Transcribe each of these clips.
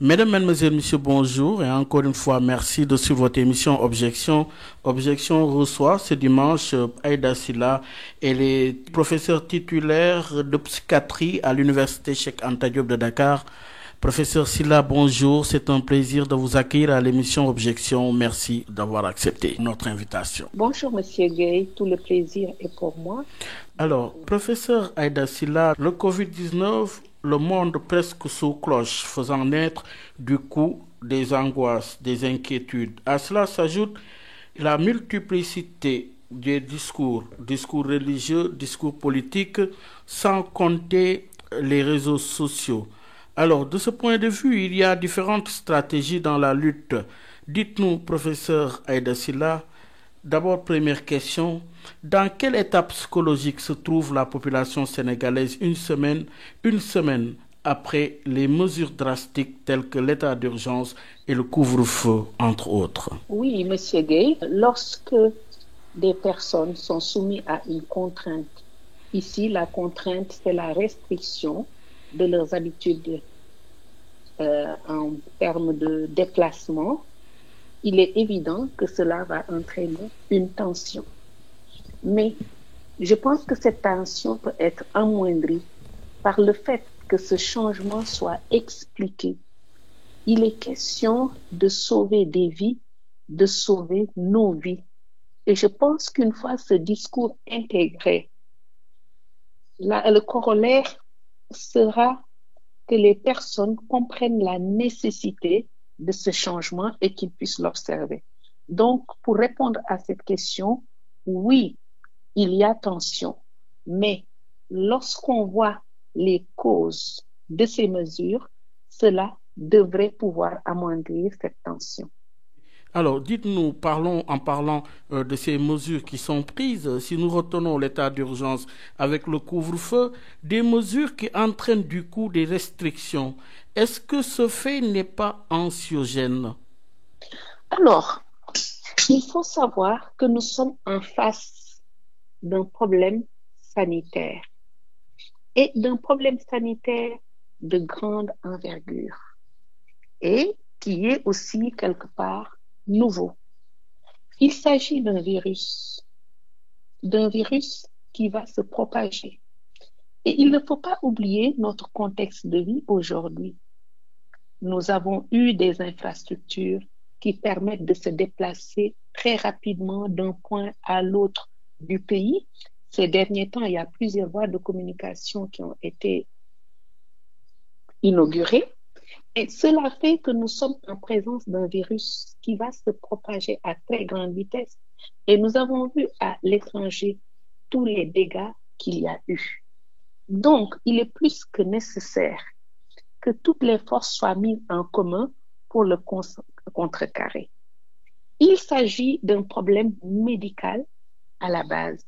Mesdames, Mesdemoiselles, Messieurs, bonjour et encore une fois, merci de suivre votre émission Objection. Objection reçoit ce dimanche Aïda Silla. Elle est professeure titulaire de psychiatrie à l'Université Cheikh Anta Diop de Dakar. Professeur Silla, bonjour. C'est un plaisir de vous accueillir à l'émission Objection. Merci d'avoir accepté notre invitation. Bonjour, Monsieur Gay. Tout le plaisir est pour moi. Alors, professeur Aïda Silla, le Covid-19, le monde presque sous cloche, faisant naître du coup des angoisses, des inquiétudes. À cela s'ajoute la multiplicité des discours, discours religieux, discours politiques, sans compter les réseaux sociaux. Alors, de ce point de vue, il y a différentes stratégies dans la lutte. Dites-nous, professeur Aïda Silla, d'abord, première question, dans quelle étape psychologique se trouve la population sénégalaise une semaine après les mesures drastiques telles que l'état d'urgence et le couvre-feu, entre autres? Oui, Monsieur Gay, lorsque des personnes sont soumises à une contrainte, ici, la contrainte, c'est la restriction de leurs habitudes en termes de déplacement, il est évident que cela va entraîner une tension. Mais je pense que cette tension peut être amoindrie par le fait que ce changement soit expliqué. Il est question de sauver des vies, de sauver nos vies. Et je pense qu'une fois ce discours intégré, le corollaire sera que les personnes comprennent la nécessité de ce changement et qu'ils puissent l'observer. Donc, pour répondre à cette question, oui, il y a tension, mais lorsqu'on voit les causes de ces mesures, cela devrait pouvoir amoindrir cette tension. Alors, dites-nous, en parlant de ces mesures qui sont prises, si nous retenons l'état d'urgence avec le couvre-feu, des mesures qui entraînent du coup des restrictions, est-ce que ce fait n'est pas anxiogène? Alors, il faut savoir que nous sommes en face d'un problème sanitaire et d'un problème sanitaire de grande envergure et qui est aussi quelque part nouveau. Il s'agit d'un virus qui va se propager. Et il ne faut pas oublier notre contexte de vie aujourd'hui. Nous avons eu des infrastructures qui permettent de se déplacer très rapidement d'un point à l'autre du pays. Ces derniers temps, il y a plusieurs voies de communication qui ont été inaugurées. Et cela fait que nous sommes en présence d'un virus qui va se propager à très grande vitesse. Et nous avons vu à l'étranger tous les dégâts qu'il y a eu. Donc, il est plus que nécessaire que toutes les forces soient mises en commun pour le contrecarrer. Il s'agit d'un problème médical à la base,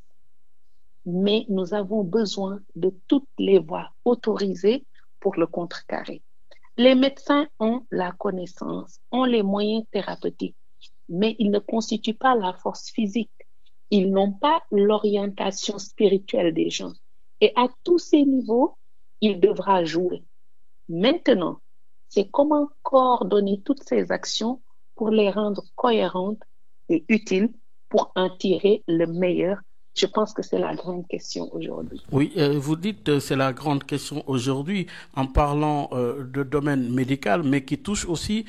mais nous avons besoin de toutes les voies autorisées pour le contrecarrer. Les médecins ont la connaissance, ont les moyens thérapeutiques, mais ils ne constituent pas la force physique. Ils n'ont pas l'orientation spirituelle des gens. Et à tous ces niveaux, il devra jouer. Maintenant, c'est comment coordonner toutes ces actions pour les rendre cohérentes et utiles pour en tirer le meilleur. Je pense que c'est la grande question aujourd'hui. Oui, vous dites c'est la grande question aujourd'hui en parlant de domaine médical, mais qui touche aussi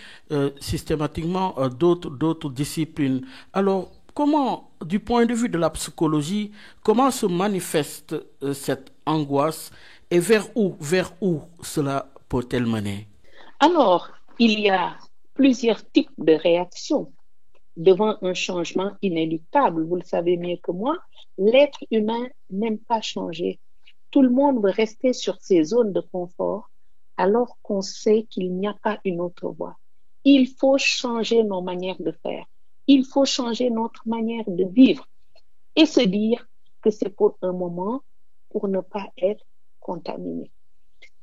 systématiquement d'autres disciplines. Alors, comment, du point de vue de la psychologie, comment se manifeste cette angoisse et vers où cela peut-elle mener? Alors, il y a plusieurs types de réactions devant un changement inéluctable. Vous le savez mieux que moi, l'être humain n'aime pas changer. Tout le monde veut rester sur ses zones de confort alors qu'on sait qu'il n'y a pas une autre voie. Il faut changer nos manières de faire. Il faut changer notre manière de vivre et se dire que c'est pour un moment pour ne pas être contaminé.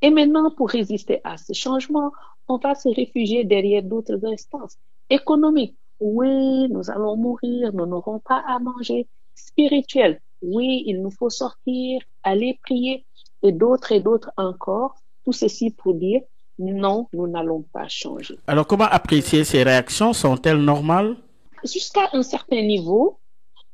Et maintenant, pour résister à ce changement, on va se réfugier derrière d'autres instances économiques. Oui, nous allons mourir, nous n'aurons pas à manger. Spirituel, oui, il nous faut sortir, aller prier, et d'autres encore. Tout ceci pour dire Non, nous n'allons pas changer. Alors, comment apprécier ces réactions? Sont-elles normales? Jusqu'à un certain niveau,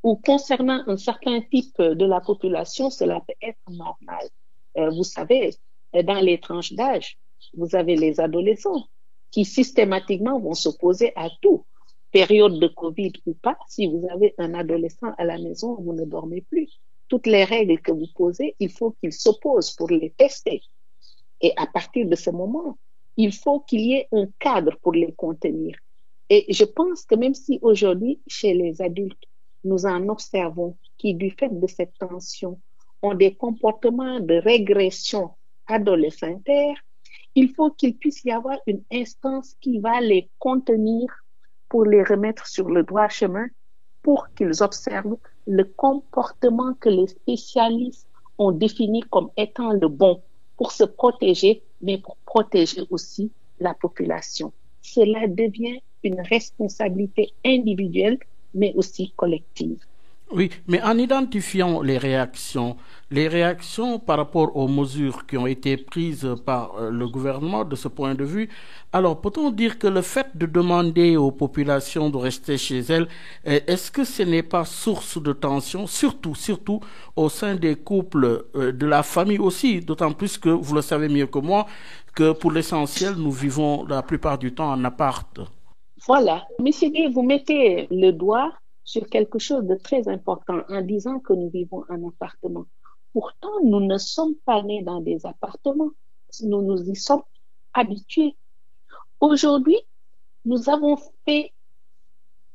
ou concernant un certain type de la population, cela peut être normal. Vous savez, dans les tranches d'âge, vous avez les adolescents qui systématiquement vont s'opposer à tout. Période de Covid ou pas, si vous avez un adolescent à la maison, vous ne dormez plus. Toutes les règles que vous posez, il faut qu'il s'oppose pour les tester. Et à partir de ce moment, il faut qu'il y ait un cadre pour les contenir. Et je pense que même si aujourd'hui, chez les adultes, nous en observons qui, du fait de cette tension, ont des comportements de régression adolescentaire, il faut qu'il puisse y avoir une instance qui va les contenir pour les remettre sur le droit chemin, pour qu'ils observent le comportement que les spécialistes ont défini comme étant le bon pour se protéger, mais pour protéger aussi la population. Cela devient une responsabilité individuelle, mais aussi collective. Oui, mais en identifiant les réactions par rapport aux mesures qui ont été prises par le gouvernement de ce point de vue, alors peut-on dire que le fait de demander aux populations de rester chez elles, est-ce que ce n'est pas source de tension, surtout au sein des couples, de la famille aussi, d'autant plus que vous le savez mieux que moi, que pour l'essentiel, nous vivons la plupart du temps en appart. Voilà. Monsieur Guy, vous mettez le doigt sur quelque chose de très important en disant que nous vivons en appartement. Pourtant, nous ne sommes pas nés dans des appartements. Nous nous y sommes habitués. Aujourd'hui, nous avons fait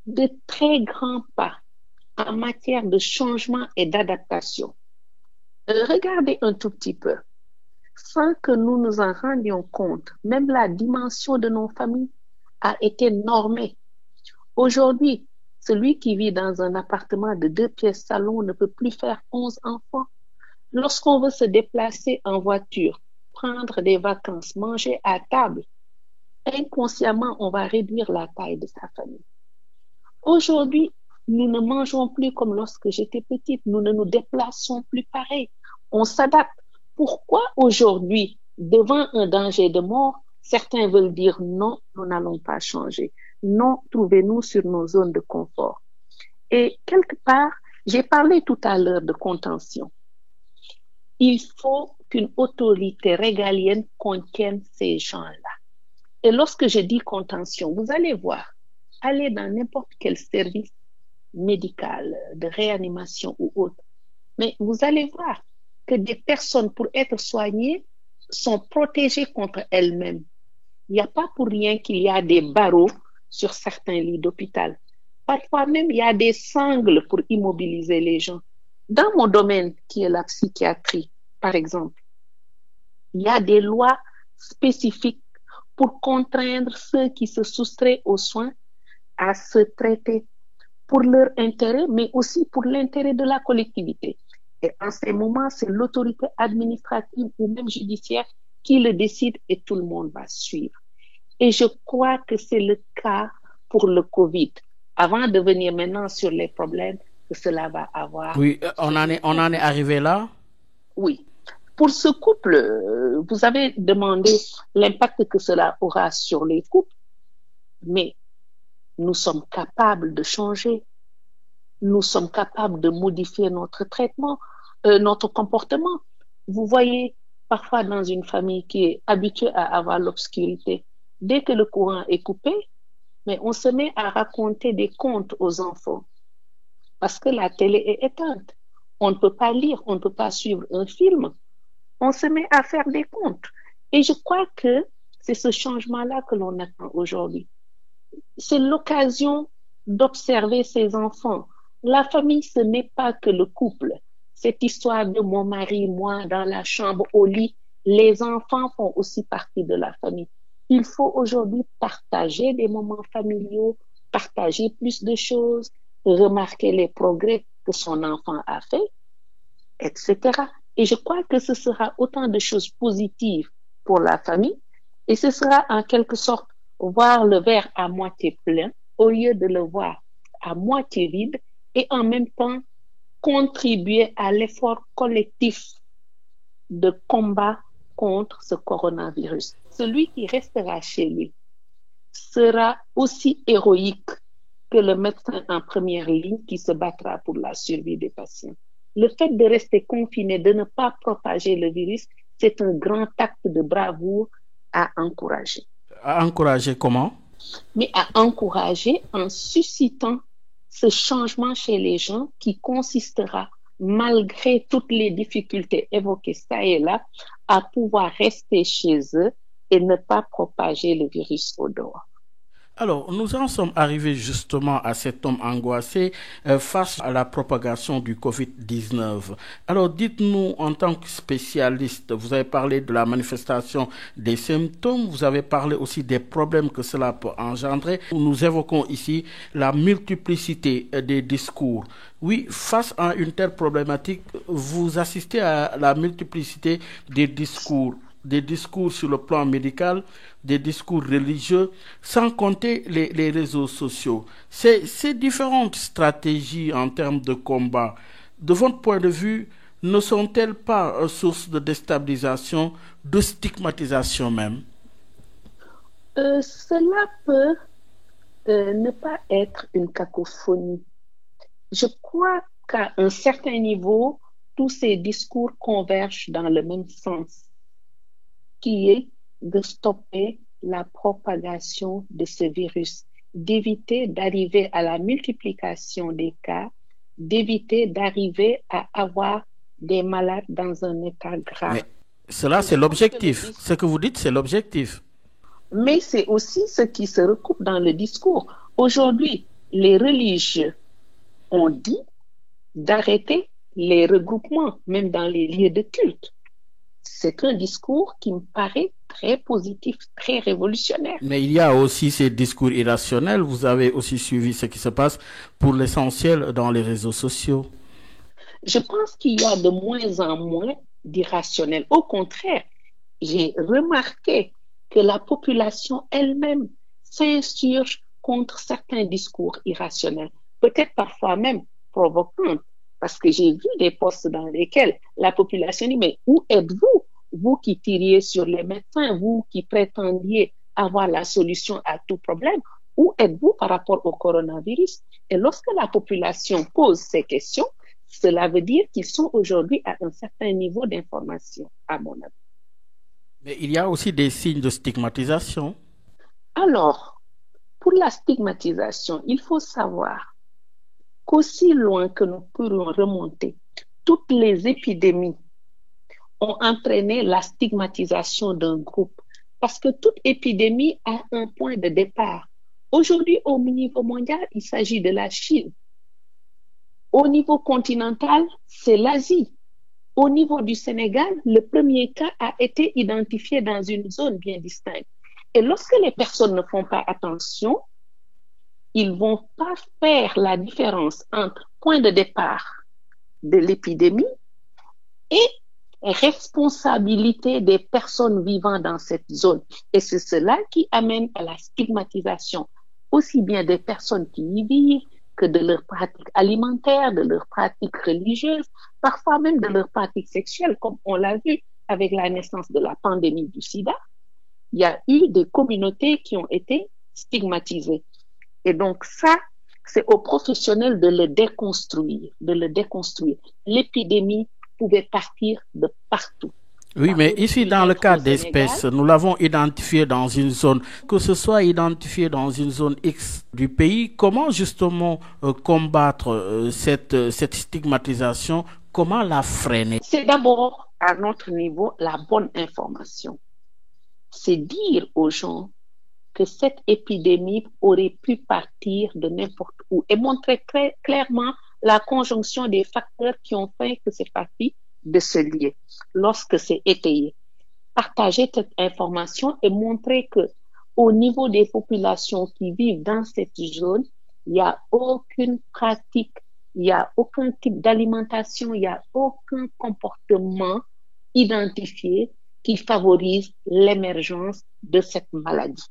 de très grands pas en matière de changement et d'adaptation. Regardez un tout petit peu. Sans que nous nous en rendions compte, même la dimension de nos familles a été normée. Aujourd'hui, celui qui vit dans un appartement de 2 pièces salon ne peut plus faire 11 enfants. Lorsqu'on veut se déplacer en voiture, prendre des vacances, manger à table, inconsciemment, on va réduire la taille de sa famille. Aujourd'hui, nous ne mangeons plus comme lorsque j'étais petite. Nous ne nous déplaçons plus pareil. On s'adapte. Pourquoi aujourd'hui, devant un danger de mort, certains veulent dire non, nous n'allons pas changer. Non, trouvez-nous sur nos zones de confort. Et quelque part, j'ai parlé tout à l'heure de contention. Il faut qu'une autorité régalienne contienne ces gens-là. Et lorsque je dis contention, vous allez voir, allez dans n'importe quel service médical, de réanimation ou autre, mais vous allez voir que des personnes, pour être soignées, sont protégées contre elles-mêmes. Il n'y a pas pour rien qu'il y a des barreaux sur certains lits d'hôpital. Parfois même, il y a des sangles pour immobiliser les gens. Dans mon domaine, qui est la psychiatrie, par exemple, il y a des lois spécifiques pour contraindre ceux qui se soustraient aux soins à se traiter pour leur intérêt, mais aussi pour l'intérêt de la collectivité. Et en ces moments, c'est l'autorité administrative ou même judiciaire qui le décide et tout le monde va suivre. Et je crois que c'est le cas pour le Covid. Avant de venir maintenant sur les problèmes que cela va avoir. Oui, on en est arrivé là? Oui. Pour ce couple, vous avez demandé l'impact que cela aura sur les couples, mais nous sommes capables de changer. Nous sommes capables de modifier notre traitement, notre comportement. Vous voyez, parfois dans une famille qui est habituée à avoir l'obscurité, dès que le courant est coupé, mais on se met à raconter des contes aux enfants parce que la télé est éteinte. On ne peut pas lire, on ne peut pas suivre un film. On se met à faire des contes. Et je crois que c'est ce changement-là que l'on attend aujourd'hui. C'est l'occasion d'observer ces enfants. La famille, ce n'est pas que le couple. Cette histoire de mon mari, moi, dans la chambre, au lit, les enfants font aussi partie de la famille. Il faut aujourd'hui partager des moments familiaux, partager plus de choses, remarquer les progrès que son enfant a fait, etc. Et je crois que ce sera autant de choses positives pour la famille et ce sera en quelque sorte voir le verre à moitié plein au lieu de le voir à moitié vide et en même temps contribuer à l'effort collectif de combat contre ce coronavirus. celui qui restera chez lui sera aussi héroïque que le médecin en première ligne qui se battra pour la survie des patients. Le fait de rester confiné, de ne pas propager le virus, c'est un grand acte de bravoure à encourager. À encourager comment? Mais à encourager en suscitant ce changement chez les gens qui consistera, malgré toutes les difficultés évoquées ça et là, à pouvoir rester chez eux et ne pas propager le virus au dehors. Alors, nous en sommes arrivés justement à cet homme angoissé face à la propagation du Covid-19. Alors, dites-nous, en tant que spécialiste, vous avez parlé de la manifestation des symptômes, vous avez parlé aussi des problèmes que cela peut engendrer. Nous évoquons ici la multiplicité des discours. Oui, face à une telle problématique, vous assistez à la multiplicité des discours sur le plan médical, des discours religieux, sans compter les réseaux sociaux. Ces différentes stratégies en termes de combat, de votre point de vue, ne sont-elles pas source de déstabilisation, de stigmatisation même? Cela peut ne pas être une cacophonie. Je crois qu'à un certain niveau, tous ces discours convergent dans le même sens, qui est de stopper la propagation de ce virus, d'éviter d'arriver à la multiplication des cas, d'éviter d'arriver à avoir des malades dans un état grave. Mais cela, c'est l'objectif. Ce que vous dites, c'est l'objectif. Mais c'est aussi ce qui se recoupe dans le discours. Aujourd'hui, les religieux ont dit d'arrêter les regroupements, même dans les lieux de culte. C'est un discours qui me paraît très positif, très révolutionnaire. Mais il y a aussi ces discours irrationnels. Vous avez aussi suivi ce qui se passe pour l'essentiel dans les réseaux sociaux. Je pense qu'il y a de moins en moins d'irrationnel. Au contraire, j'ai remarqué que la population elle-même s'insurge contre certains discours irrationnels, peut-être parfois même provocants. Parce que j'ai vu des posts dans lesquels la population dit, mais où êtes-vous, vous qui tiriez sur les médecins, vous qui prétendiez avoir la solution à tout problème, où êtes-vous par rapport au coronavirus? Et lorsque la population pose ces questions, cela veut dire qu'ils sont aujourd'hui à un certain niveau d'information, à mon avis. Mais il y a aussi des signes de stigmatisation. Alors, pour la stigmatisation, il faut savoir qu'aussi loin que nous pourrions remonter, toutes les épidémies ont entraîné la stigmatisation d'un groupe. Parce que toute épidémie a un point de départ. Aujourd'hui, au niveau mondial, il s'agit de la Chine. Au niveau continental, c'est l'Asie. Au niveau du Sénégal, le premier cas a été identifié dans une zone bien distincte. Et lorsque les personnes ne font pas attention, ils vont pas faire la différence entre point de départ de l'épidémie et responsabilité des personnes vivant dans cette zone. Et c'est cela qui amène à la stigmatisation, aussi bien des personnes qui y vivent que de leurs pratiques alimentaires, de leurs pratiques religieuses, parfois même de leurs pratiques sexuelles, comme on l'a vu avec la naissance de la pandémie du sida. Il y a eu des communautés qui ont été stigmatisées. Et donc ça, c'est aux professionnels de le déconstruire, L'épidémie pouvait partir de partout. Oui, mais ici, dans le cas d'espèces, nous l'avons identifié dans une zone. Que ce soit identifié dans une zone X du pays, comment justement combattre cette stigmatisation? Comment la freiner? C'est d'abord, à notre niveau, la bonne information. C'est dire aux gens que cette épidémie aurait pu partir de n'importe où et montrer très clairement la conjonction des facteurs qui ont fait que c'est parti de ce lieu lorsque c'est étayé. Partager cette information et montrer que au niveau des populations qui vivent dans cette zone, il n'y a aucune pratique, il n'y a aucun type d'alimentation, il n'y a aucun comportement identifié qui favorise l'émergence de cette maladie.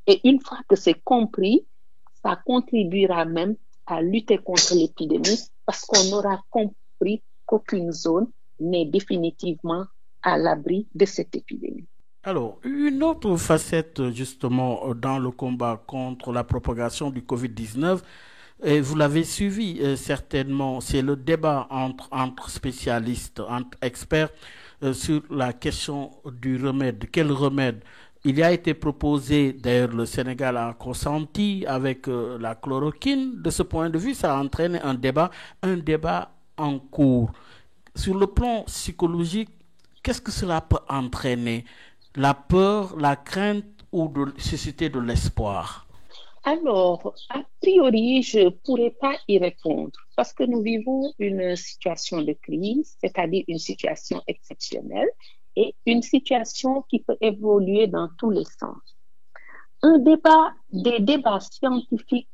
Et une fois que c'est compris, ça contribuera même à lutter contre l'épidémie parce qu'on aura compris qu'aucune zone n'est définitivement à l'abri de cette épidémie. Alors, une autre facette justement dans le combat contre la propagation du Covid-19, et vous l'avez suivi certainement, c'est le débat entre spécialistes, entre experts sur la question du remède. Quel remède? Il a été proposé, d'ailleurs le Sénégal a consenti avec la chloroquine. De ce point de vue, ça a entraîné un débat en cours. Sur le plan psychologique, qu'est-ce que cela peut entraîner? La peur, la crainte ou de susciter de l'espoir? Alors, a priori, je ne pourrais pas y répondre parce que nous vivons une situation de crise, c'est-à-dire une situation exceptionnelle et une situation qui peut évoluer dans tous les sens. Des débats scientifiques,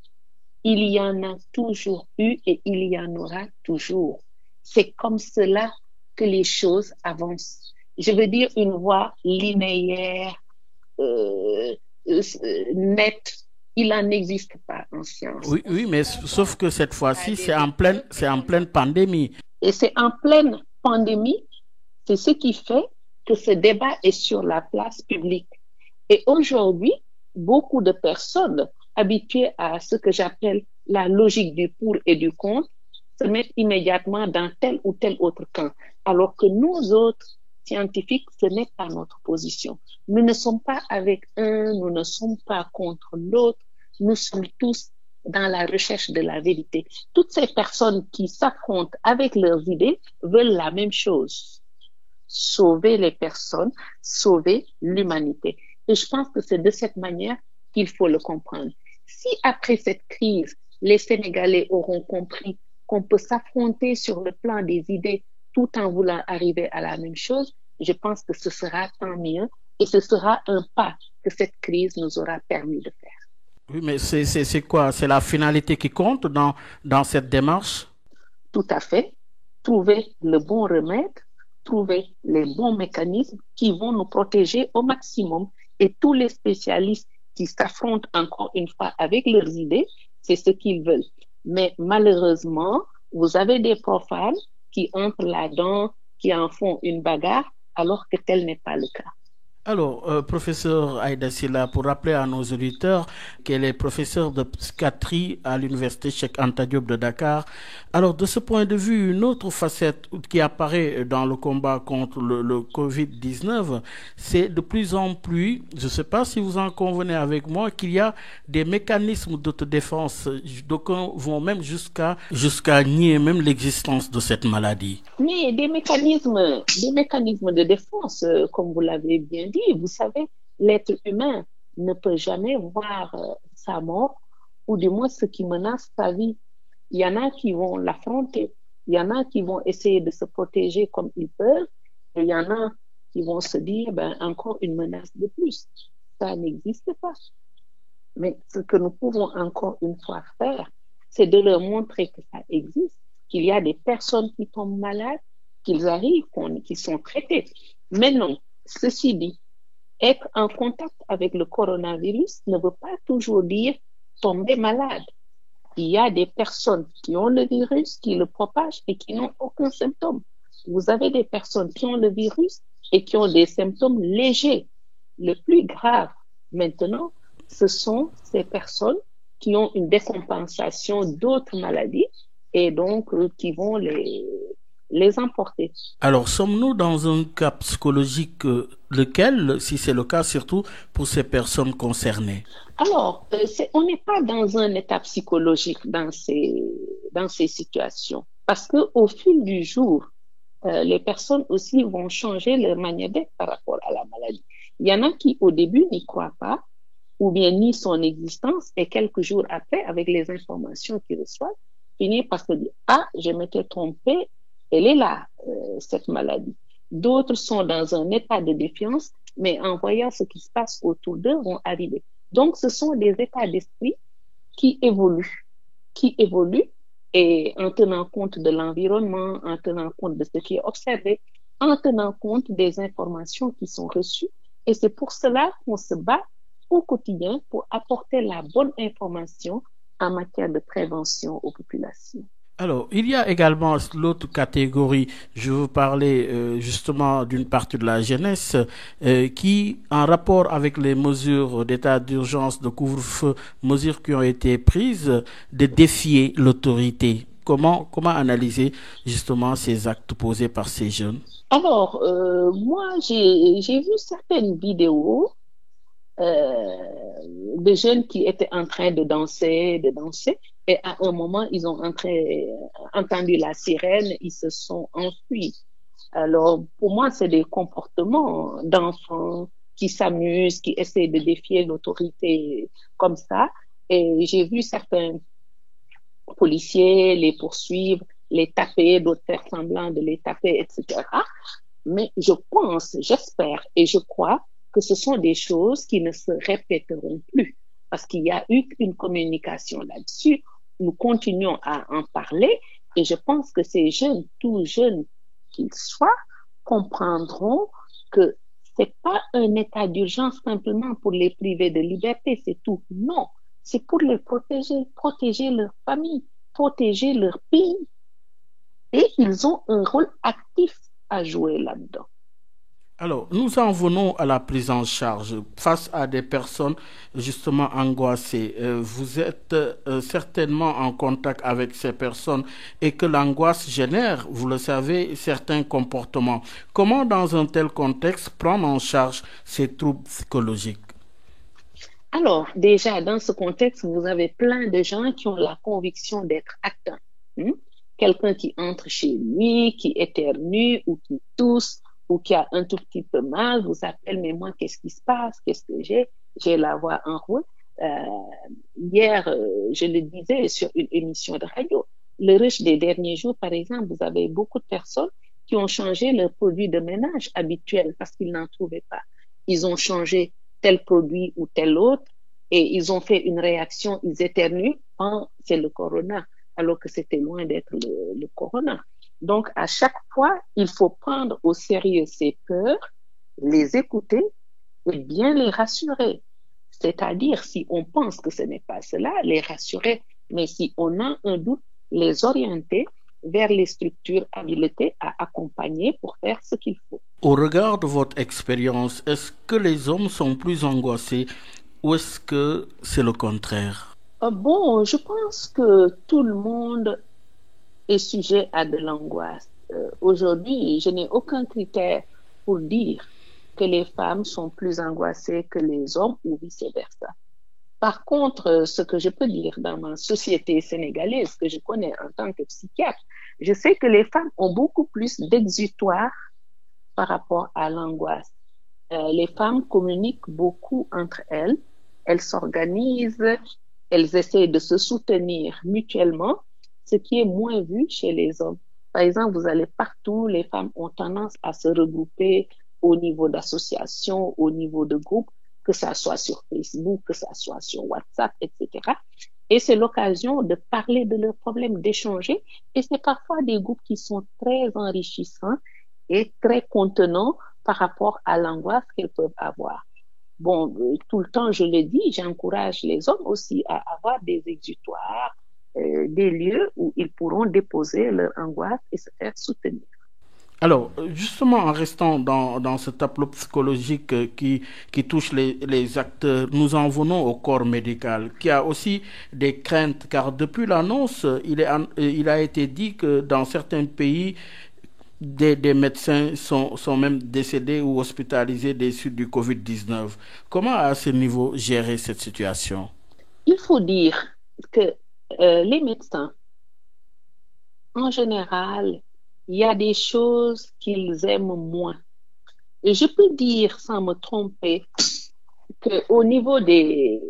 il y en a toujours eu et il y en aura toujours. C'est comme cela que les choses avancent. Je veux dire une voie linéaire, euh, nette. Il n'en existe pas en science. Oui, oui, mais sauf que cette fois-ci, c'est en pleine pandémie. Et c'est en pleine pandémie, c'est ce qui fait que ce débat est sur la place publique. Et aujourd'hui, beaucoup de personnes habituées à ce que j'appelle la logique du pour et du contre se mettent immédiatement dans tel ou tel autre camp. Alors que nous autres, scientifiques, ce n'est pas notre position. Nous ne sommes pas avec un, nous ne sommes pas contre l'autre. Nous sommes tous dans la recherche de la vérité. Toutes ces personnes qui s'affrontent avec leurs idées veulent la même chose. Sauver les personnes, sauver l'humanité. Et je pense que c'est de cette manière qu'il faut le comprendre. Si après cette crise, les Sénégalais auront compris qu'on peut s'affronter sur le plan des idées tout en voulant arriver à la même chose, je pense que ce sera tant mieux et ce sera un pas que cette crise nous aura permis de faire. Oui, mais c'est quoi? C'est la finalité qui compte dans cette démarche? Tout à fait. Trouver le bon remède, trouver les bons mécanismes qui vont nous protéger au maximum. Et tous les spécialistes qui s'affrontent encore une fois avec leurs idées, c'est ce qu'ils veulent. Mais malheureusement, vous avez des profanes qui entrent là-dedans, qui en font une bagarre, alors que tel n'est pas le cas. Alors, professeur Aïda Sylla, pour rappeler à nos auditeurs qu'elle est professeure de psychiatrie à l'université Cheikh Anta Diop de Dakar. Alors, de ce point de vue, une autre facette qui apparaît dans le combat contre le Covid-19, c'est de plus en plus, je ne sais pas si vous en convenez avec moi, qu'il y a des mécanismes d'autodéfense. D'aucuns vont même jusqu'à nier même l'existence de cette maladie. Mais des mécanismes de défense, comme vous l'avez bien dit, vous savez, l'être humain ne peut jamais voir sa mort, ou du moins ce qui menace sa vie. Il y en a qui vont l'affronter, il y en a qui vont essayer de se protéger comme ils peuvent, et il y en a qui vont se dire, ben, encore une menace de plus. Ça n'existe pas. Mais ce que nous pouvons encore une fois faire, c'est de leur montrer que ça existe, qu'il y a des personnes qui tombent malades, qu'ils arrivent, qu'ils sont traités. Mais non, ceci dit, être en contact avec le coronavirus ne veut pas toujours dire tomber malade. Il y a des personnes qui ont le virus, qui le propagent et qui n'ont aucun symptôme. Vous avez des personnes qui ont le virus et qui ont des symptômes légers. Le plus grave maintenant, ce sont ces personnes qui ont une décompensation d'autres maladies et donc qui vont les emporter. Alors, sommes-nous dans un cas psychologique lequel, si c'est le cas, surtout pour ces personnes concernées? Alors, on n'est pas dans un état psychologique dans ces situations parce que au fil du jour, les personnes aussi vont changer leur manière d'être par rapport à la maladie. Il y en a qui, au début, n'y croient pas ou bien nient son existence et quelques jours après, avec les informations qu'ils reçoivent, finissent par se dire « Ah, je m'étais trompé, elle est là, cette maladie. » D'autres sont dans un état de défiance, mais en voyant ce qui se passe autour d'eux, vont arriver. Donc, ce sont des états d'esprit qui évoluent et en tenant compte de l'environnement, en tenant compte de ce qui est observé, en tenant compte des informations qui sont reçues. Et c'est pour cela qu'on se bat au quotidien pour apporter la bonne information en matière de prévention aux populations. Alors, il y a également l'autre catégorie. Je veux parler justement d'une partie de la jeunesse qui, en rapport avec les mesures d'état d'urgence, de couvre-feu, mesures qui ont été prises, de défier l'autorité. Comment analyser justement ces actes posés par ces jeunes? Alors, moi, j'ai vu certaines vidéos de jeunes qui étaient en train de danser, et à un moment, ils ont entendu la sirène, ils se sont enfuis. Alors, pour moi, c'est des comportements d'enfants qui s'amusent, qui essaient de défier l'autorité comme ça. Et j'ai vu certains policiers les poursuivre, les taper, d'autres faire semblant de les taper, etc. Mais je pense, j'espère et je crois que ce sont des choses qui ne se répéteront plus parce qu'il y a eu une communication là-dessus. Nous continuons à en parler et je pense que ces jeunes, tout jeunes qu'ils soient, comprendront que c'est pas un état d'urgence simplement pour les priver de liberté, c'est tout. Non, c'est pour les protéger, protéger leur famille, protéger leur pays. Et ils ont un rôle actif à jouer là-dedans. Alors, nous en venons à la prise en charge face à des personnes justement angoissées. Vous êtes certainement en contact avec ces personnes et que l'angoisse génère, vous le savez, certains comportements. Comment, dans un tel contexte, prendre en charge ces troubles psychologiques? Alors, déjà, dans ce contexte, vous avez plein de gens qui ont la conviction d'être atteints. Hmm? Quelqu'un qui entre chez lui, qui éternue ou qui tousse ou qui a un tout petit peu mal, vous appelle, mais moi, qu'est-ce qui se passe? Qu'est-ce que j'ai? J'ai la voix enrouée. Hier, je le disais sur une émission de radio, le rush des derniers jours, par exemple, vous avez beaucoup de personnes qui ont changé leur produit de ménage habituel parce qu'ils n'en trouvaient pas. Ils ont changé tel produit ou tel autre et ils ont fait une réaction, ils éternuent, c'est le corona, alors que c'était loin d'être le corona. Donc, à chaque fois, il faut prendre au sérieux ces peurs, les écouter et bien les rassurer. C'est-à-dire, si on pense que ce n'est pas cela, les rassurer, mais si on a un doute, les orienter vers les structures habilitées à accompagner pour faire ce qu'il faut. Au regard de votre expérience, est-ce que les hommes sont plus angoissés ou est-ce que c'est le contraire? Bon, je pense que tout le monde est sujet à de l'angoisse. Aujourd'hui, je n'ai aucun critère pour dire que les femmes sont plus angoissées que les hommes ou vice-versa. Par contre, ce que je peux dire dans ma société sénégalaise que je connais en tant que psychiatre, je sais que les femmes ont beaucoup plus d'exutoire par rapport à l'angoisse. Les femmes communiquent beaucoup entre elles, elles s'organisent, elles essaient de se soutenir mutuellement, ce qui est moins vu chez les hommes. Par exemple, vous allez partout, les femmes ont tendance à se regrouper au niveau d'associations, au niveau de groupes, que ça soit sur Facebook, que ça soit sur WhatsApp, etc. Et c'est l'occasion de parler de leurs problèmes, d'échanger. Et c'est parfois des groupes qui sont très enrichissants et très contenants par rapport à l'angoisse qu'elles peuvent avoir. Bon, tout le temps, je le dis, j'encourage les hommes aussi à avoir des exutoires, des lieux où ils pourront déposer leur angoisse et se faire soutenir. Alors, justement, en restant dans ce tableau psychologique qui touche les acteurs, nous en venons au corps médical, qui a aussi des craintes, car depuis l'annonce, il a été dit que dans certains pays, des médecins sont même décédés ou hospitalisés des suites du Covid-19. Comment, à ce niveau, gérer cette situation? Il faut dire que les médecins, en général, il y a des choses qu'ils aiment moins. Et je peux dire, sans me tromper, qu'au niveau des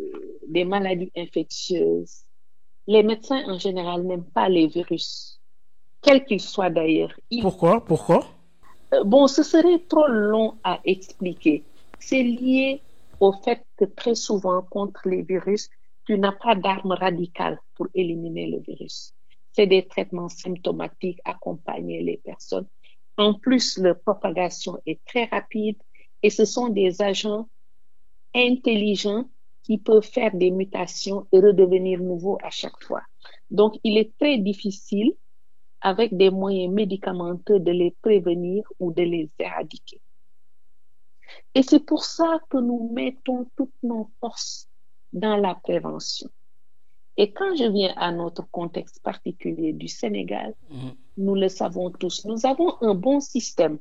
maladies infectieuses, les médecins en général n'aiment pas les virus, quels qu'ils soient d'ailleurs. Pourquoi? Bon, ce serait trop long à expliquer. C'est lié au fait que très souvent, contre les virus, tu n'as pas d'arme radicale pour éliminer le virus. C'est des traitements symptomatiques, accompagner les personnes. En plus, leur propagation est très rapide et ce sont des agents intelligents qui peuvent faire des mutations et redevenir nouveaux à chaque fois. Donc, il est très difficile, avec des moyens médicamenteux, de les prévenir ou de les éradiquer. Et c'est pour ça que nous mettons toutes nos forces dans la prévention. Et quand je viens à notre contexte particulier du Sénégal, nous le savons tous, nous avons un bon système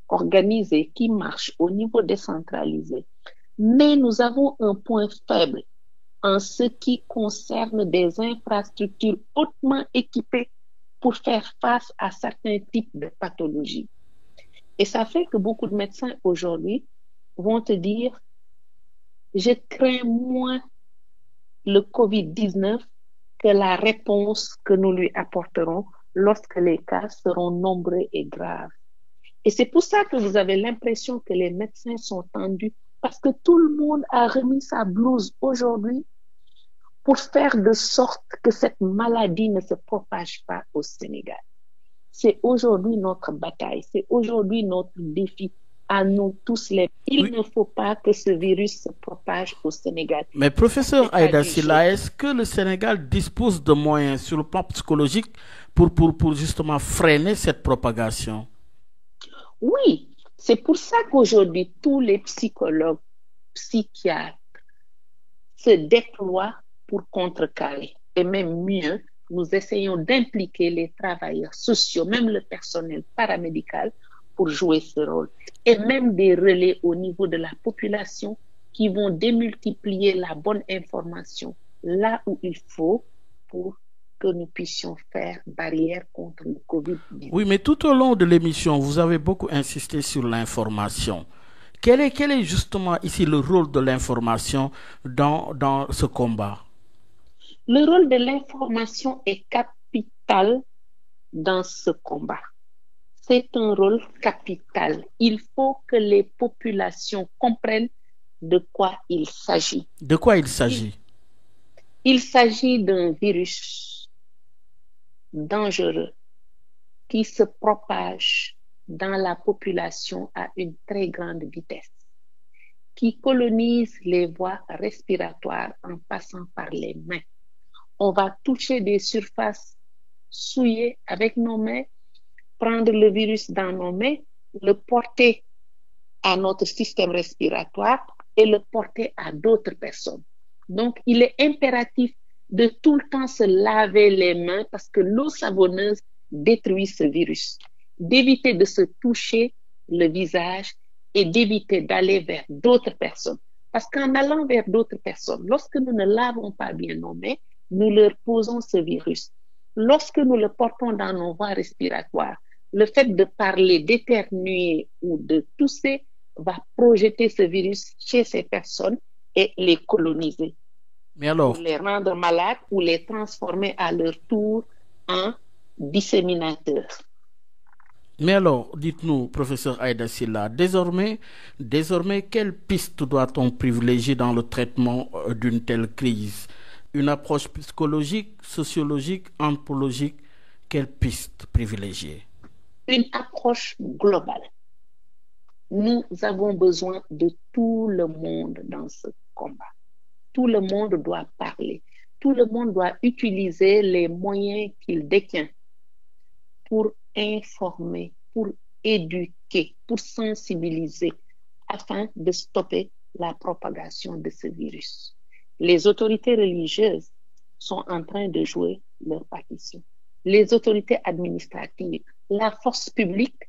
organisé qui marche au niveau décentralisé. Mais nous avons un point faible en ce qui concerne des infrastructures hautement équipées pour faire face à certains types de pathologies. Et ça fait que beaucoup de médecins aujourd'hui vont te dire, je crains moins le COVID-19 que la réponse que nous lui apporterons lorsque les cas seront nombreux et graves. Et c'est pour ça que vous avez l'impression que les médecins sont tendus, parce que tout le monde a remis sa blouse aujourd'hui pour faire de sorte que cette maladie ne se propage pas au Sénégal. C'est aujourd'hui notre bataille, c'est aujourd'hui notre défi à nous tous les. Il ne faut pas que ce virus se propage au Sénégal. Mais professeur Aïda Sylla, est-ce que le Sénégal dispose de moyens sur le plan psychologique pour justement freiner cette propagation? Oui, c'est pour ça qu'aujourd'hui, tous les psychologues, psychiatres se déploient pour contrecarrer. Et même mieux, nous essayons d'impliquer les travailleurs sociaux, même le personnel paramédical, pour jouer ce rôle. Et même des relais au niveau de la population qui vont démultiplier la bonne information là où il faut pour que nous puissions faire barrière contre le Covid-19. Oui, mais tout au long de l'émission, vous avez beaucoup insisté sur l'information. Quel est justement ici le rôle de l'information dans ce combat? Le rôle de l'information est capital dans ce combat. C'est un rôle capital. Il faut que les populations comprennent de quoi il s'agit. De quoi il s'agit? Il s'agit d'un virus dangereux qui se propage dans la population à une très grande vitesse, qui colonise les voies respiratoires en passant par les mains. On va toucher des surfaces souillées avec nos mains, prendre le virus dans nos mains, le porter à notre système respiratoire et le porter à d'autres personnes. Donc, il est impératif de tout le temps se laver les mains parce que l'eau savonneuse détruit ce virus. D'éviter de se toucher le visage et d'éviter d'aller vers d'autres personnes. Parce qu'en allant vers d'autres personnes, lorsque nous ne lavons pas bien nos mains, nous leur posons ce virus. Lorsque nous le portons dans nos voies respiratoires, le fait de parler, d'éternuer ou de tousser va projeter ce virus chez ces personnes et les coloniser. Mais alors, pour les rendre malades ou les transformer à leur tour en disséminateurs. Mais alors, dites-nous, professeur Aïda Sylla, désormais, quelle piste doit-on privilégier dans le traitement d'une telle crise? Une approche psychologique, sociologique, anthropologique? Quelle piste privilégier? Une approche globale. Nous avons besoin de tout le monde dans ce combat. Tout le monde doit parler. Tout le monde doit utiliser les moyens qu'il détient pour informer, pour éduquer, pour sensibiliser, afin de stopper la propagation de ce virus. Les autorités religieuses sont en train de jouer leur partition. Les autorités administratives, la force publique,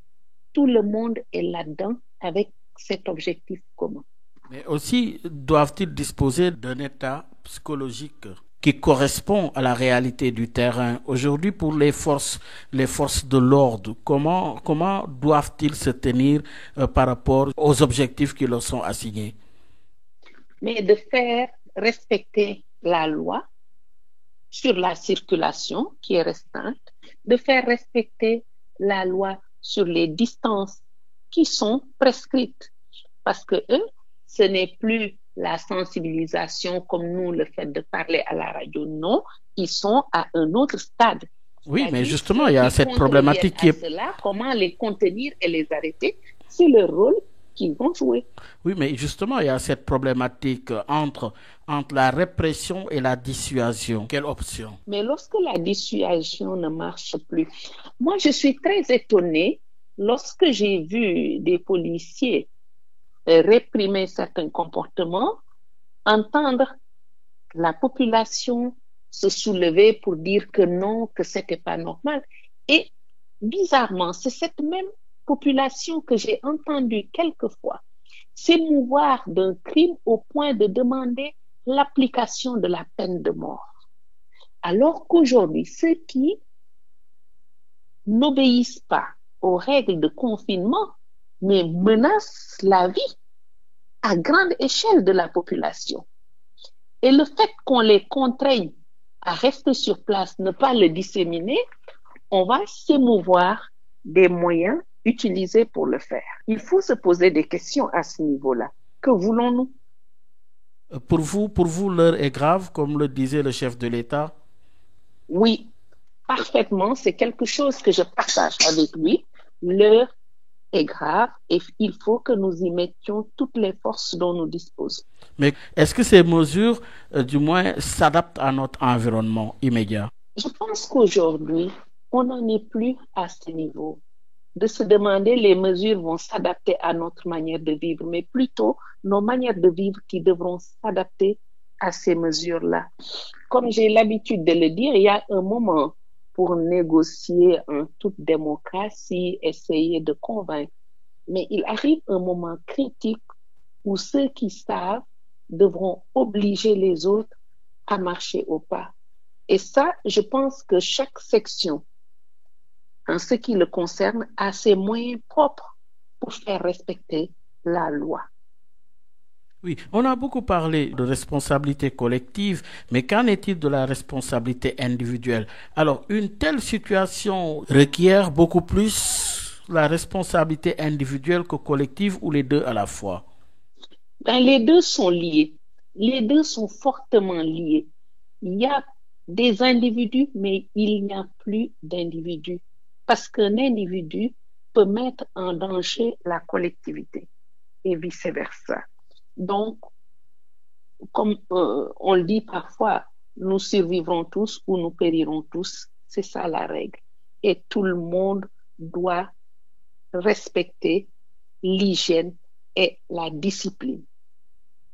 tout le monde est là-dedans avec cet objectif commun. Mais aussi, doivent-ils disposer d'un état psychologique qui correspond à la réalité du terrain? Aujourd'hui, pour les forces de l'ordre, comment doivent-ils se tenir par rapport aux objectifs qui leur sont assignés? Mais de faire respecter la loi sur la circulation qui est restreinte, de faire respecter la loi sur les distances qui sont prescrites. Parce que ce n'est plus la sensibilisation comme nous, le fait de parler à la radio, non, ils sont à un autre stade. Oui, mais justement, il y a cette problématique qui est... Cela, comment les contenir et les arrêter, c'est le rôle qu'ils vont jouer. Oui, mais justement, il y a cette problématique entre la répression et la dissuasion. Quelle option? Mais lorsque la dissuasion ne marche plus, moi, je suis très étonnée lorsque j'ai vu des policiers réprimer certains comportements, entendre la population se soulever pour dire que non, que c'était pas normal. Et bizarrement, c'est cette même population que j'ai entendue quelquefois s'émouvoir d'un crime au point de demander l'application de la peine de mort. Alors qu'aujourd'hui, ceux qui n'obéissent pas aux règles de confinement, mais menacent la vie à grande échelle de la population. Et le fait qu'on les contraigne à rester sur place, ne pas le disséminer, on va s'émouvoir des moyens utilisés pour le faire. Il faut se poser des questions à ce niveau-là. Que voulons-nous? Pour vous, l'heure est grave, comme le disait le chef de l'État. Oui, parfaitement, c'est quelque chose que je partage avec lui. L'heure est grave et il faut que nous y mettions toutes les forces dont nous disposons. Mais est-ce que ces mesures, du moins, s'adaptent à notre environnement immédiat? Je pense qu'aujourd'hui, on n'en est plus à ce niveau de se demander les mesures vont s'adapter à notre manière de vivre, mais plutôt nos manières de vivre qui devront s'adapter à ces mesures-là. Comme j'ai l'habitude de le dire, il y a un moment pour négocier en toute démocratie, essayer de convaincre. Mais il arrive un moment critique où ceux qui savent devront obliger les autres à marcher au pas. Et ça, je pense que chaque section, en ce qui le concerne, a ses moyens propres pour faire respecter la loi. Oui, on a beaucoup parlé de responsabilité collective, mais qu'en est-il de la responsabilité individuelle? Alors, une telle situation requiert beaucoup plus la responsabilité individuelle que collective ou les deux à la fois? Ben, les deux sont liés. Les deux sont fortement liés. Il y a des individus, mais il n'y a plus d'individus. Parce qu'un individu peut mettre en danger la collectivité et vice-versa. Donc, comme on le dit parfois, nous survivrons tous ou nous périrons tous. C'est ça la règle. Et tout le monde doit respecter l'hygiène et la discipline.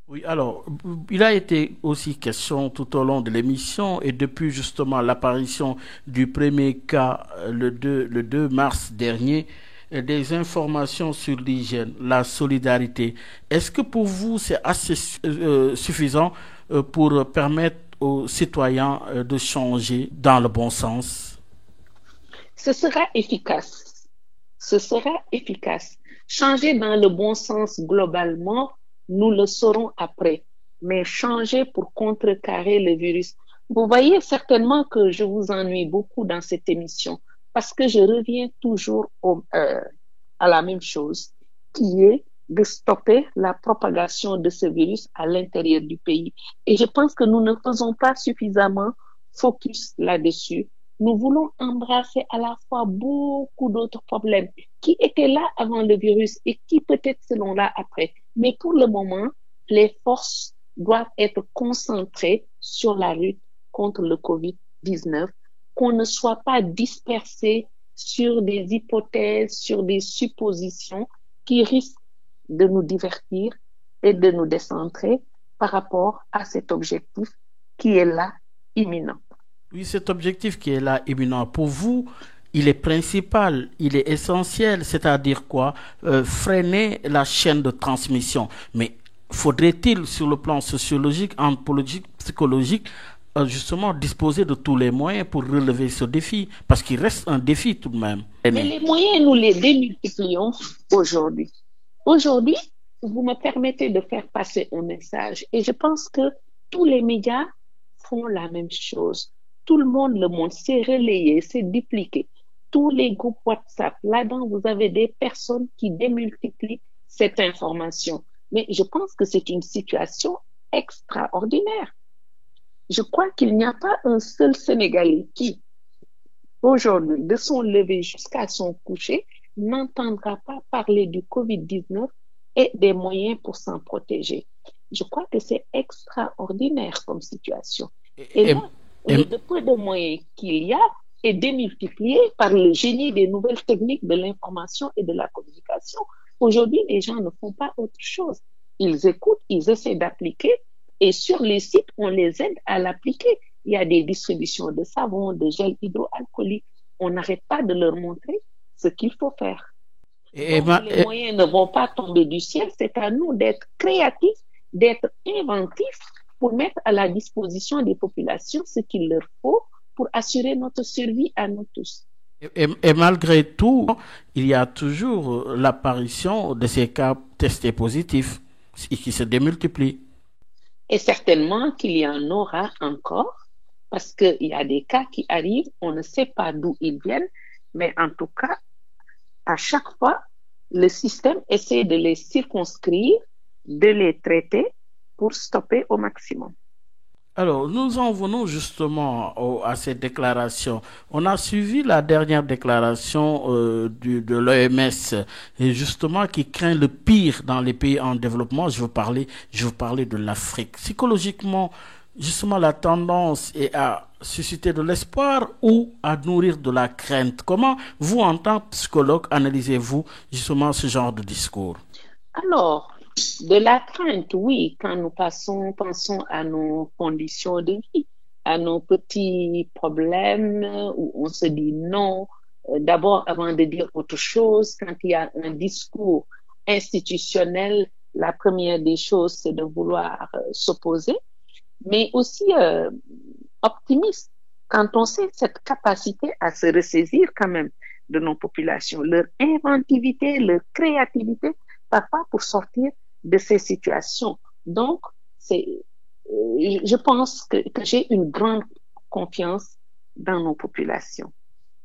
Oui, alors, il a été aussi question tout au long de l'émission et depuis justement l'apparition du premier cas le 2 mars dernier, des informations sur l'hygiène, la solidarité. Est-ce que pour vous, c'est assez suffisant pour permettre aux citoyens de changer dans le bon sens? Ce sera efficace. Ce sera efficace. Changer dans le bon sens globalement, nous le saurons après. Mais changer pour contrecarrer le virus. Vous voyez certainement que je vous ennuie beaucoup dans cette émission parce que je reviens toujours à la même chose, qui est de stopper la propagation de ce virus à l'intérieur du pays. Et je pense que nous ne faisons pas suffisamment focus là-dessus. Nous voulons embrasser à la fois beaucoup d'autres problèmes qui étaient là avant le virus et qui peut-être seront là après. Mais pour le moment, les forces doivent être concentrées sur la lutte contre le COVID-19, qu'on ne soit pas dispersé sur des hypothèses, sur des suppositions qui risquent de nous divertir et de nous décentrer par rapport à cet objectif qui est là, imminent. Oui, cet objectif qui est là, imminent, pour vous, il est principal, il est essentiel, c'est-à-dire quoi? Freiner la chaîne de transmission. Mais faudrait-il, sur le plan sociologique, anthropologique, psychologique, justement disposer de tous les moyens pour relever ce défi? Parce qu'il reste un défi tout de même. Mais les moyens, nous les démultiplions aujourd'hui. Aujourd'hui, vous me permettez de faire passer un message et je pense que tous les médias font la même chose. Tout le monde le montre, c'est relayé, c'est dupliqué. Tous les groupes WhatsApp, là-dedans, vous avez des personnes qui démultiplient cette information. Mais je pense que c'est une situation extraordinaire. Je crois qu'il n'y a pas un seul Sénégalais qui, aujourd'hui, de son lever jusqu'à son coucher, n'entendra pas parler du COVID-19 et des moyens pour s'en protéger. Je crois que c'est extraordinaire comme situation. Et Et, là, et- le peu de moyens qu'il y a est démultiplié par le génie des nouvelles techniques de l'information et de la communication. Aujourd'hui, les gens ne font pas autre chose. Ils écoutent, ils essaient d'appliquer et sur les sites, on les aide à l'appliquer. Il y a des distributions de savon, de gel hydroalcoolique. On n'arrête pas de leur montrer ce qu'il faut faire. et- Donc, et- les et- moyens ne vont pas tomber du ciel. C'est à nous d'être créatifs, d'être inventifs pour mettre à la disposition des populations ce qu'il leur faut pour assurer notre survie à nous tous. et malgré tout, il y a toujours l'apparition de ces cas testés positifs qui se démultiplient. Et certainement qu'il y en aura encore parce qu'il y a des cas qui arrivent, on ne sait pas d'où ils viennent, mais en tout cas, à chaque fois, le système essaie de les circonscrire, de les traiter pour stopper au maximum. Alors, nous en venons justement à cette déclaration. On a suivi la dernière déclaration de l'OMS, et justement qui craint le pire dans les pays en développement. Je veux parler de l'Afrique. Psychologiquement, justement, la tendance est à susciter de l'espoir ou à nourrir de la crainte. Comment, vous, en tant que psychologue, analysez-vous justement ce genre de discours? Alors, de la crainte, oui, quand nous pensons à nos conditions de vie, à nos petits problèmes où on se dit non, d'abord avant de dire autre chose, quand il y a un discours institutionnel, la première des choses, c'est de vouloir s'opposer, mais aussi optimiste quand on sait cette capacité à se ressaisir quand même de nos populations, leur inventivité, leur créativité, parfois pour sortir de ces situations. Donc, je pense que j'ai une grande confiance dans nos populations.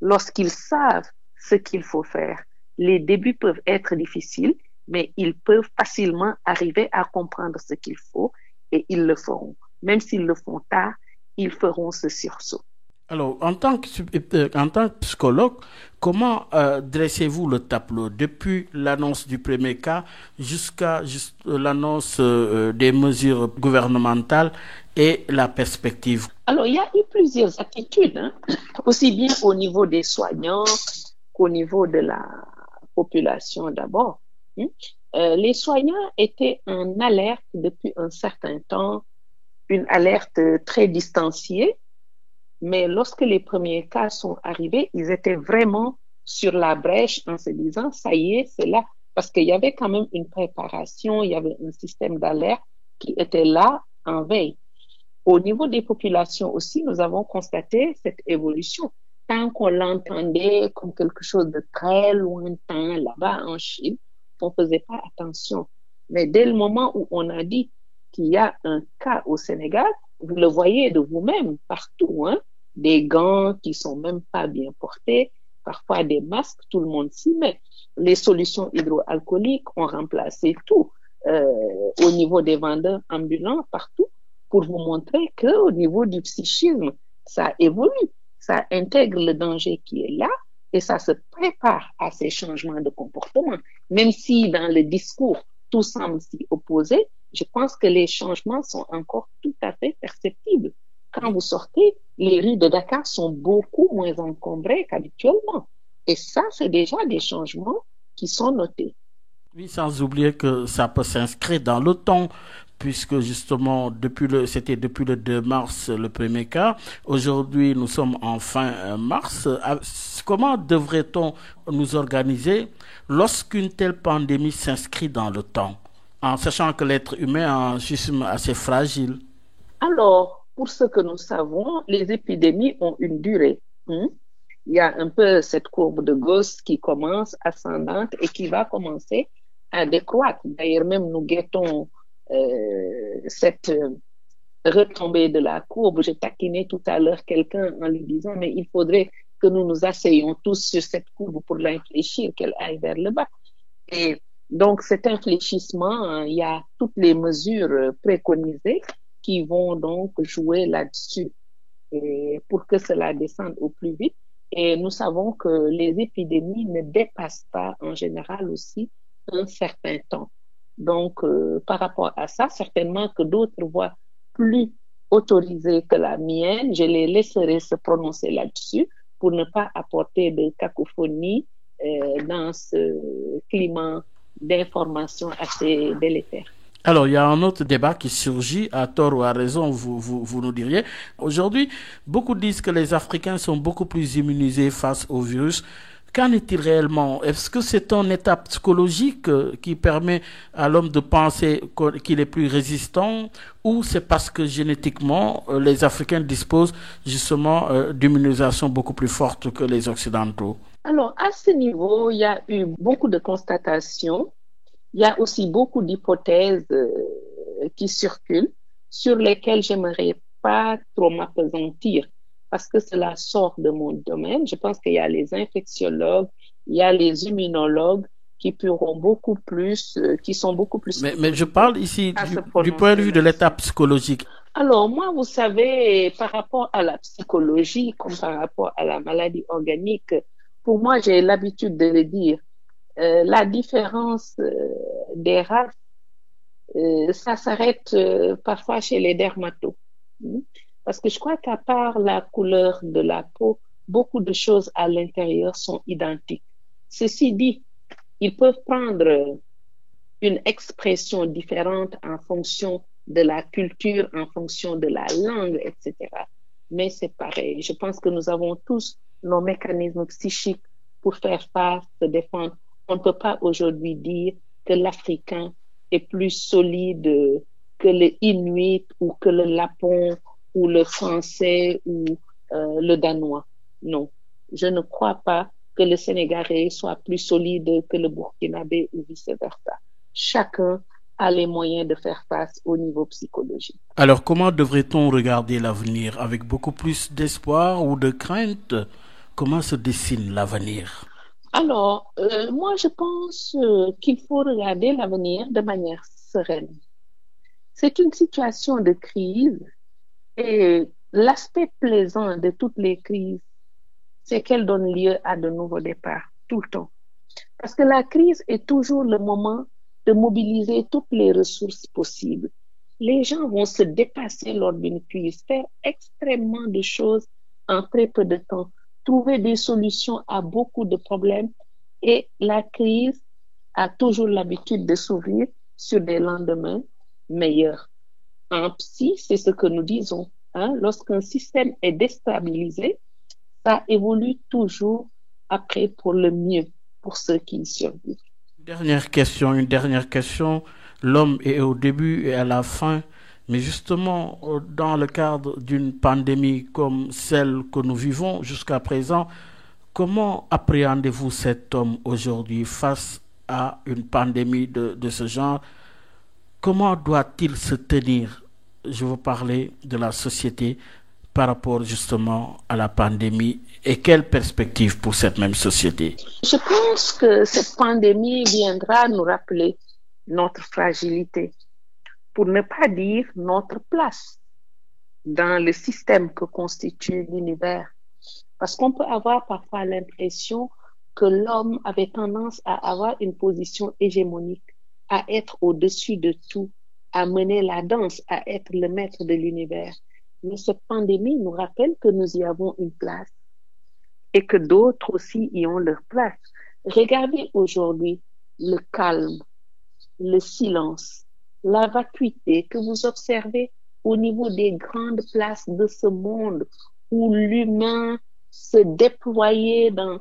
Lorsqu'ils savent ce qu'il faut faire, les débuts peuvent être difficiles, mais ils peuvent facilement arriver à comprendre ce qu'il faut et ils le feront. Même s'ils le font tard, ils feront ce sursaut. Alors, en tant que psychologue, comment dressez-vous le tableau depuis l'annonce du premier cas jusqu'à l'annonce des mesures gouvernementales et la perspective? Alors, il y a eu plusieurs attitudes, hein, aussi bien au niveau des soignants qu'au niveau de la population d'abord. Hein. Les soignants étaient en alerte depuis un certain temps, une alerte très distanciée. Mais lorsque les premiers cas sont arrivés, ils étaient vraiment sur la brèche en se disant, ça y est, c'est là. Parce qu'il y avait quand même une préparation, il y avait un système d'alerte qui était là en veille. Au niveau des populations aussi, nous avons constaté cette évolution. Tant qu'on l'entendait comme quelque chose de très lointain là-bas en Chine, on ne faisait pas attention. Mais dès le moment où on a dit qu'il y a un cas au Sénégal, vous le voyez de vous-même partout, hein, des gants qui sont même pas bien portés, parfois des masques, tout le monde s'y met. Les solutions hydroalcooliques ont remplacé tout au niveau des vendeurs ambulants partout pour vous montrer qu'au niveau du psychisme, ça évolue, ça intègre le danger qui est là et ça se prépare à ces changements de comportement. Même si dans le discours, tout semble s'y opposer, je pense que les changements sont encore tout à fait perceptibles. Quand vous sortez, les rues de Dakar sont beaucoup moins encombrées qu'habituellement. Et ça, c'est déjà des changements qui sont notés. Oui, sans oublier que ça peut s'inscrire dans le temps, puisque justement, c'était depuis le 2 mars le premier cas. Aujourd'hui, nous sommes en fin mars. Comment devrait-on nous organiser lorsqu'une telle pandémie s'inscrit dans le temps, en sachant que l'être humain a un système assez fragile? Alors, pour ce que nous savons, les épidémies ont une durée. Hein. Il y a un peu cette courbe de Gauss qui commence ascendante et qui va commencer à décroître. D'ailleurs, même nous guettons cette retombée de la courbe. J'ai taquiné tout à l'heure quelqu'un en lui disant, mais il faudrait que nous nous asseyions tous sur cette courbe pour l'infléchir, qu'elle aille vers le bas. Et donc, cet infléchissement, il y a toutes les mesures préconisées qui vont donc jouer là-dessus et pour que cela descende au plus vite. Et nous savons que les épidémies ne dépassent pas en général aussi un certain temps. Donc, par rapport à ça, certainement que d'autres voix plus autorisées que la mienne, je les laisserai se prononcer là-dessus pour ne pas apporter de cacophonie dans ce climat d'information assez délétère. Alors, il y a un autre débat qui surgit, à tort ou à raison, vous nous diriez. Aujourd'hui, beaucoup disent que les Africains sont beaucoup plus immunisés face au virus. Qu'en est-il réellement? Est-ce que c'est un état psychologique qui permet à l'homme de penser qu'il est plus résistant, ou c'est parce que génétiquement, les Africains disposent justement d'immunisation beaucoup plus forte que les Occidentaux? Alors, à ce niveau, il y a eu beaucoup de constatations. Il y a aussi beaucoup d'hypothèses qui circulent sur lesquelles j'aimerais pas trop m'appesantir parce que cela sort de mon domaine. Je pense qu'il y a les infectiologues, il y a les immunologues qui pourront beaucoup plus, qui sont beaucoup plus... Mais je parle ici du point de vue de l'état psychologique. Alors, moi, vous savez, par rapport à la psychologie, comme par rapport à la maladie organique, pour moi, j'ai l'habitude de le dire. La différence des races, ça s'arrête parfois chez les dermatos. Parce que je crois qu'à part la couleur de la peau, beaucoup de choses à l'intérieur sont identiques. Ceci dit, ils peuvent prendre une expression différente en fonction de la culture, en fonction de la langue, etc. Mais c'est pareil. Je pense que nous avons tous nos mécanismes psychiques pour faire face, se défendre. On ne peut pas aujourd'hui dire que l'Africain est plus solide que le Inuit ou que le Lapon ou le Français ou le Danois. Non, je ne crois pas que le Sénégalais soit plus solide que le Burkinabé ou vice-versa. Chacun a les moyens de faire face au niveau psychologique. Alors, comment devrait-on regarder l'avenir? Avec beaucoup plus d'espoir ou de crainte? Comment se dessine l'avenir? Alors, moi, je pense qu'il faut regarder l'avenir de manière sereine. C'est une situation de crise et l'aspect plaisant de toutes les crises, c'est qu'elles donnent lieu à de nouveaux départs, tout le temps. Parce que la crise est toujours le moment de mobiliser toutes les ressources possibles. Les gens vont se dépasser lors d'une crise, faire extrêmement de choses en très peu de temps, trouver des solutions à beaucoup de problèmes et la crise a toujours l'habitude de s'ouvrir sur des lendemains meilleurs. En psy, c'est ce que nous disons. Lorsqu'un système est déstabilisé, ça évolue toujours après pour le mieux, pour ceux qui y survivent. Une dernière question. L'homme est au début et à la fin, mais justement, dans le cadre d'une pandémie comme celle que nous vivons jusqu'à présent, comment appréhendez-vous cet homme aujourd'hui face à une pandémie de ce genre? Comment doit-il se tenir? Je veux parler de la société par rapport justement à la pandémie et quelle perspective pour cette même société? Je pense que cette pandémie viendra nous rappeler notre fragilité, pour ne pas dire notre place dans le système que constitue l'univers. Parce qu'on peut avoir parfois l'impression que l'homme avait tendance à avoir une position hégémonique, à être au-dessus de tout, à mener la danse, à être le maître de l'univers. Mais cette pandémie nous rappelle que nous y avons une place et que d'autres aussi y ont leur place. Regardez aujourd'hui le calme, le silence, la vacuité que vous observez au niveau des grandes places de ce monde où l'humain se déployait dans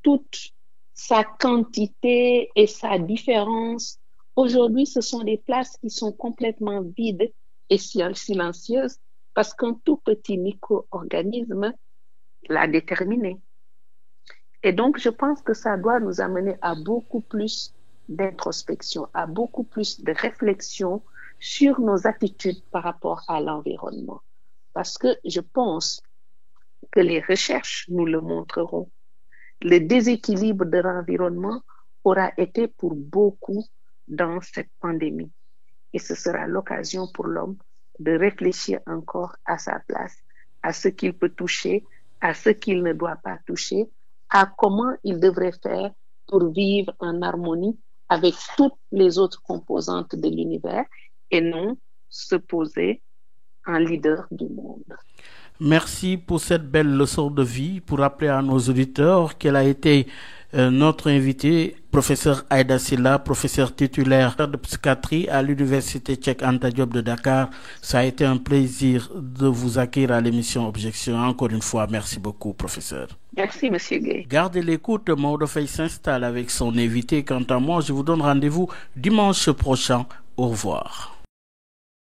toute sa quantité et sa différence. Aujourd'hui, ce sont des places qui sont complètement vides et silencieuses parce qu'un tout petit micro-organisme l'a déterminé. Et donc, je pense que ça doit nous amener à beaucoup plus d'introspection, à beaucoup plus de réflexion sur nos attitudes par rapport à l'environnement. Parce que je pense que les recherches nous le montreront. Le déséquilibre de l'environnement aura été pour beaucoup dans cette pandémie. Et ce sera l'occasion pour l'homme de réfléchir encore à sa place, à ce qu'il peut toucher, à ce qu'il ne doit pas toucher, à comment il devrait faire pour vivre en harmonie avec toutes les autres composantes de l'univers et non se poser en leader du monde. Merci pour cette belle leçon de vie, pour rappeler à nos auditeurs qu'elle a été notre invité, professeur Aïda Sylla, professeur titulaire de psychiatrie à l'Université Cheikh Anta Diop de Dakar. Ça a été un plaisir de vous accueillir à l'émission Objection. Encore une fois, merci beaucoup, professeur. Merci, Monsieur Gueye. Gardez l'écoute, Maodo Faye s'installe avec son invité. Quant à moi, je vous donne rendez-vous dimanche prochain. Au revoir.